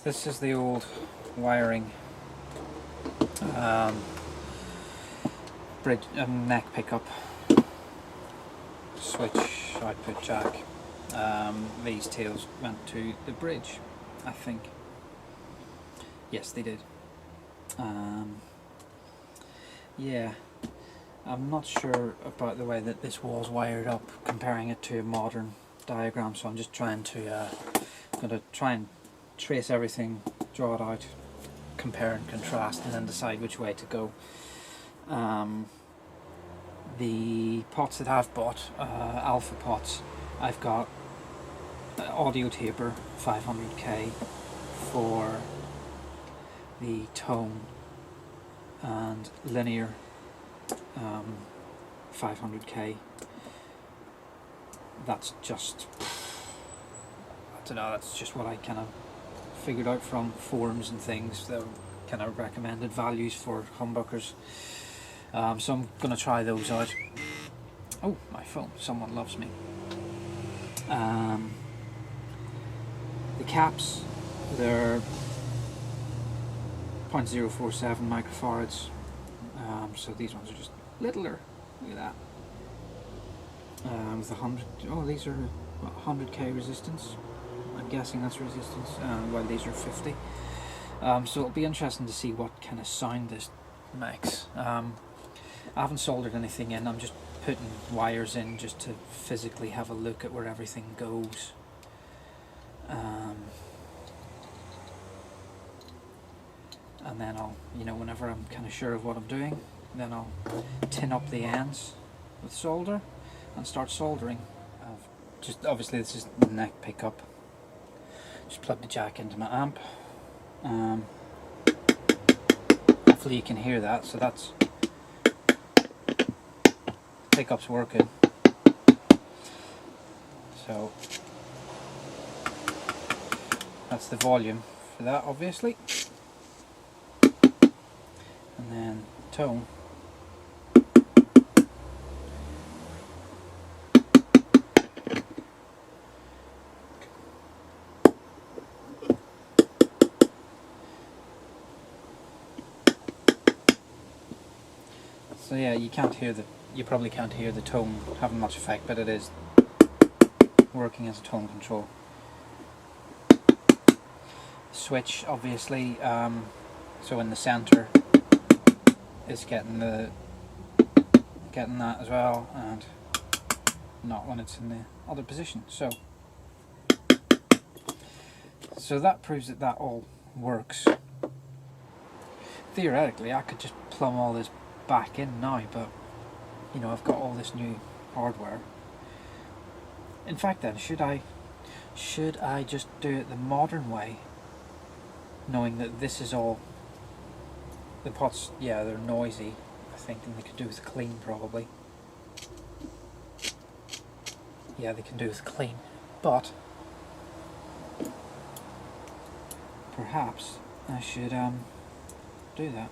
this is the old wiring bridge neck pickup switch output jack. These tails went to the bridge, I think. Yes, they did. Yeah, I'm not sure about the way that this was wired up, comparing it to a modern diagram, so I'm just trying to going to try and trace everything, draw it out, compare and contrast, and then decide which way to go. The pots that I've bought, alpha pots, I've got audio taper 500k for the tone, and linear 500k. That's just, I don't know, that's just what I kind of figured out from forums and things, that kind of recommended values for humbuckers. So I'm going to try those out. Oh, my phone, someone loves me. The caps, they're 0.047 microfarads, so these ones are just littler. Look at that. With 100, oh, these are 100k resistance. I'm guessing that's resistance, while these are 50. So it'll be interesting to see what kind of sound this makes. I haven't soldered anything in, I'm just putting wires in just to physically have a look at where everything goes. And then I'll, whenever I'm kind of sure of what I'm doing, then I'll tin up the ends with solder and start soldering. Just obviously this is the neck pickup. Just plug the jack into my amp. Hopefully you can hear that. So that's pickup's working. So that's the volume for that, obviously. And then tone. So yeah, you probably can't hear the tone having much effect, but it is working as a tone control. Switch, obviously, so in the center is getting that as well, and not when it's in the other position. So that proves that all works. Theoretically, I could just plumb all this back in now, but I've got all this new hardware. In fact, then should I just do it the modern way, knowing that this is all the pots? Yeah, they're noisy, I think, and they could do with clean probably. Yeah, they can do with clean, but perhaps I should do that.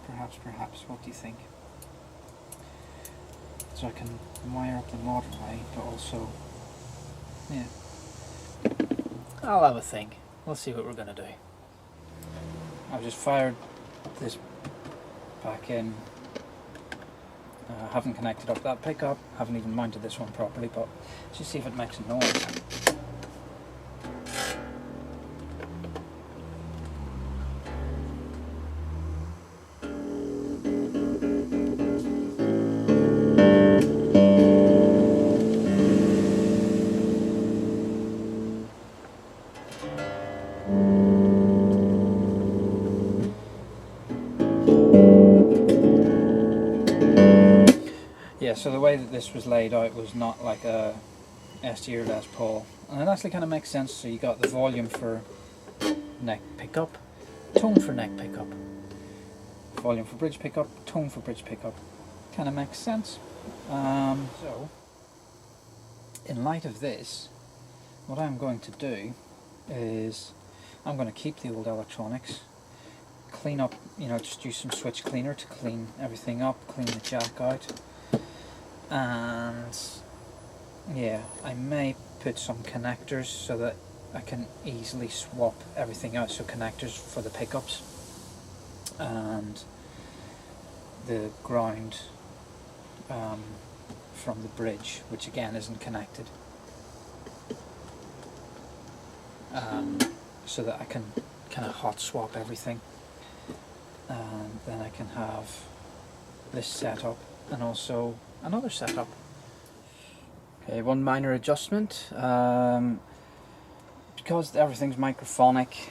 Perhaps, what do you think? So I can wire up the modern way, but also, yeah. I'll have a think. We'll see what we're going to do. I've just fired this back in. Haven't connected up that pickup, haven't even mounted this one properly, but let's just see if it makes a noise. Yeah, so the way that this was laid out was not like a ST or Les Paul, and it actually kind of makes sense. So you got the volume for neck pickup, tone for neck pickup, volume for bridge pickup, tone for bridge pickup. Kind of makes sense. So in light of this, what I'm going to do is I'm going to keep the old electronics, clean up, just use some switch cleaner to clean everything up, clean the jack out. And yeah, I may put some connectors so that I can easily swap everything out. So connectors for the pickups and the ground from the bridge, which again isn't connected, so that I can kind of hot swap everything, and then I can have this setup and also another setup. Okay, one minor adjustment, because everything's microphonic,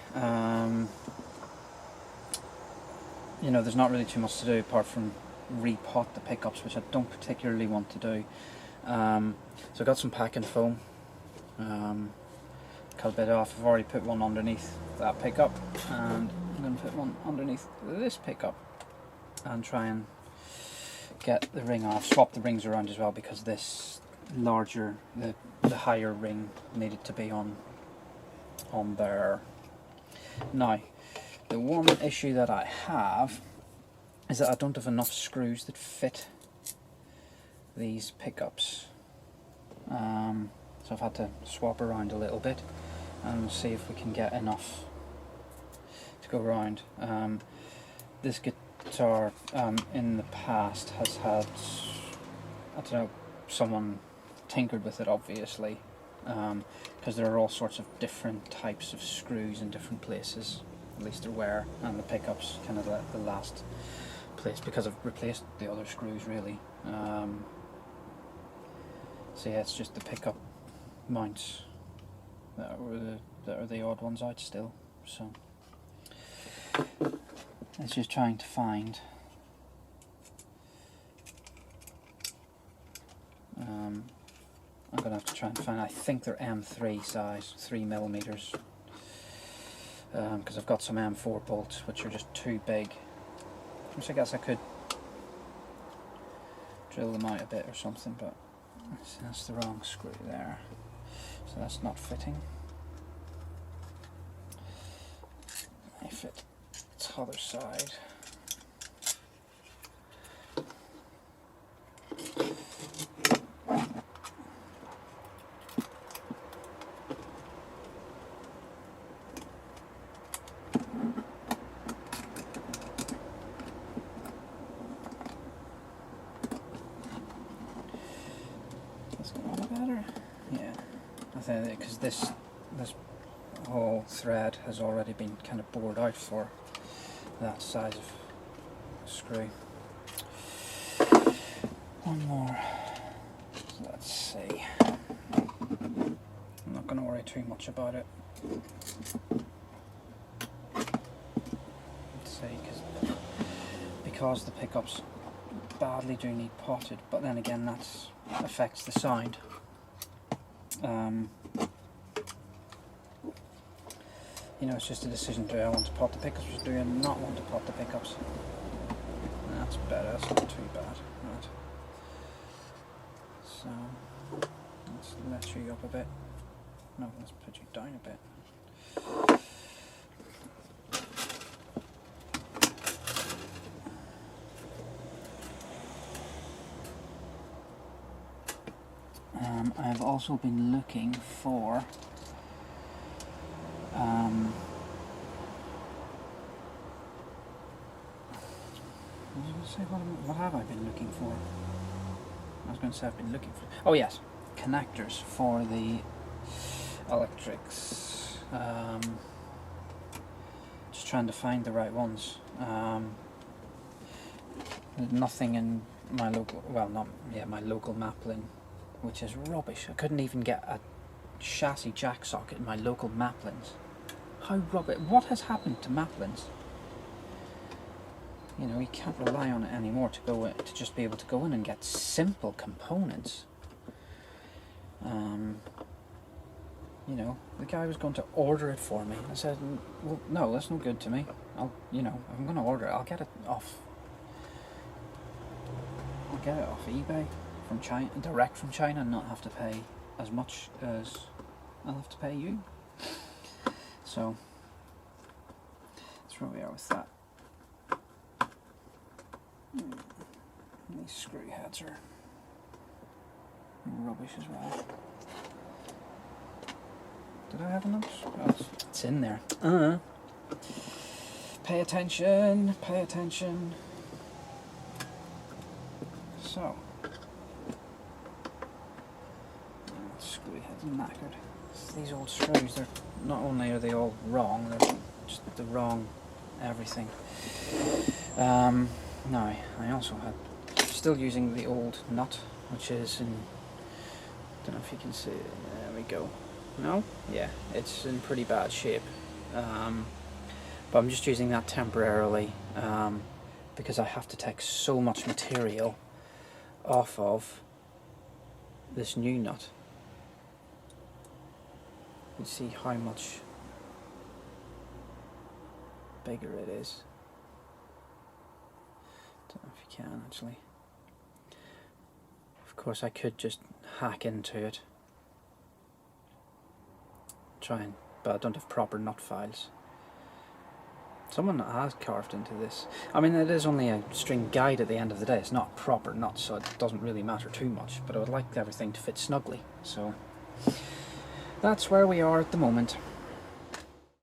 you know, there's not really too much to do apart from repot the pickups, which I don't particularly want to do. So I got some packing foam, cut a bit off. I've already put one underneath that pickup, and I'm going to put one underneath this pickup and try and get the ring off. Swap the rings around as well, because this larger, the higher ring needed to be on there. Now, the one issue that I have is that I don't have enough screws that fit these pickups. So I've had to swap around a little bit, and we'll see if we can get enough to go around. This guitar in the past has had, I don't know, someone tinkered with it, obviously, because there are all sorts of different types of screws in different places. At least there were, and the pickups kind of the last place, because I've replaced the other screws really. So yeah, it's just the pickup mounts that are the odd ones out still. So it's just trying to find I'm gonna have to try and find, I think they're M3 size, 3mm, because I've got some M4 bolts which are just too big, which I guess I could drill them out a bit or something, but that's the wrong screw there, so that's not fitting. I fit the other side. Because this whole thread has already been kind of bored out for that size of screw. One more. So let's see. I'm not going to worry too much about it. Let's see, because the pickups badly do need potted, but then again that affects the sound. You know, it's just a decision: do I want to pot the pickups, or do I not want to pot the pickups? That's better, that's not too bad. Right. So, let's let you up a bit. No, let's put you down a bit. I've also been looking for what have I been looking for? I was going to say I've been looking for... Oh yes, connectors for the electrics. Just trying to find the right ones. There's nothing in my local... Well, my local Maplin, which is rubbish. I couldn't even get a chassis jack socket in my local Maplins. How rubbish. What has happened to Maplins? You know, you can't rely on it anymore to just be able to go in and get simple components. You know, the guy was going to order it for me. I said, well, no, that's no good to me. I'm going to order it. I'll get it off eBay from China, direct from China, and not have to pay as much as I'll have to pay you. So that's where we are with that. These screw heads are rubbish as well. Did I have a note? Oh, it's in there. Pay attention, pay attention. So, screwy head's knackered. These old screws, they're not only are they all wrong, they're just the wrong everything. Now, I also had still using the old nut, which is in, don't know if you can see it. There we go. No? Yeah, it's in pretty bad shape. But I'm just using that temporarily because I have to take so much material off of this new nut. You see how much bigger it is. Don't know if you can actually. Of course I could just hack into it. But I don't have proper nut files. Someone has carved into this. I mean, it is only a string guide at the end of the day. It's not proper nuts, so it doesn't really matter too much. But I would like everything to fit snugly. So that's where we are at the moment.